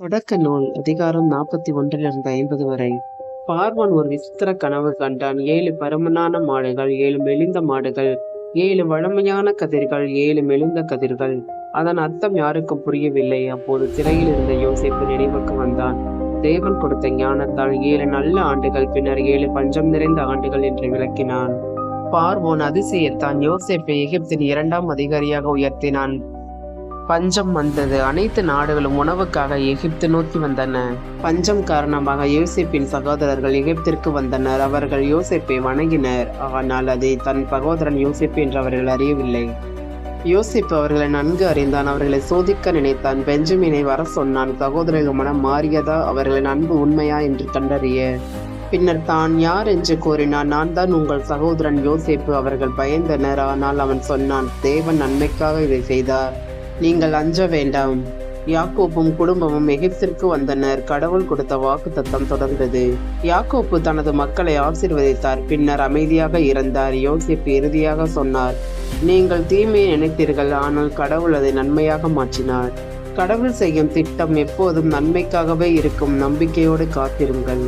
தொடக்க நூல் அதிகாரம் 41 வரை. பார்வோன் ஒரு விசித்திர கனவு கண்டான். 7 பருமனான மாடுகள், 7 மெலிந்த மாடுகள், 7 வழமையான கதிர்கள், 7 மெலிந்த கதிர்கள். அதன் அர்த்தம் யாருக்கும் புரியவில்லை. அப்போது சிறையில் இருந்த யோசேப்பு நினைவுக்கு வந்தான். தேவன் கொடுத்த ஞானத்தால் 7 நல்ல ஆண்டுகள், பின்னர் 7 பஞ்சம் நிறைந்த ஆண்டுகள் என்று விளக்கினான். பார்வோன் அதிசயத்தான் யோசேப்பை எகிப்தின் 2ஆம் அதிகாரியாக உயர்த்தினான். பஞ்சம் வந்தது. அனைத்து நாடுகளும் உணவுக்காக எகிப்து நோக்கி வந்தன. பஞ்சம் காரணமாக யோசேப்பின் சகோதரர்கள் எகிப்திற்கு வந்தனர். அவர்கள் யோசேப்பை வணங்கினர். ஆனால் அதை தன் சகோதரன் யோசேப்பு என்று அவர்கள் அறியவில்லை. யோசேப்பு அவர்களை நன்கு அறிந்தான். அவர்களை சோதிக்க நினைத்தான். பெஞ்சமினை வர சொன்னான். சகோதரர்கள் மனம் மாறியதா, அவர்களின் அன்பு உண்மையா என்று கண்டறிய. பின்னர் தான் யார் என்று கூறினான். நான் தான் உங்கள் சகோதரன் யோசேப்பு. அவர்கள் பயந்தனர். ஆனால் அவன் சொன்னான், தேவன் நன்மைக்காக இதை செய்தார். நீங்கள் அஞ்ச வேண்டாம். யாக்கோப்பும் குடும்பமும் எகிப்திற்கு வந்தனர். கடவுள் கொடுத்த வாக்குத்தத்தம் தொடர்ந்தது. யாக்கோப்பு தனது மக்களை ஆசீர்வதித்தார். பின்னர் அமைதியாக இருந்தார். யோசேப்பு இறுதியாக சொன்னார், நீங்கள் தீமையை நினைத்தீர்கள், ஆனால் கடவுள் அதை நன்மையாக மாற்றினார். கடவுள் செய்யும் திட்டம் எப்போதும் நன்மைக்காகவே இருக்கும். நம்பிக்கையோடு காத்திருங்கள்.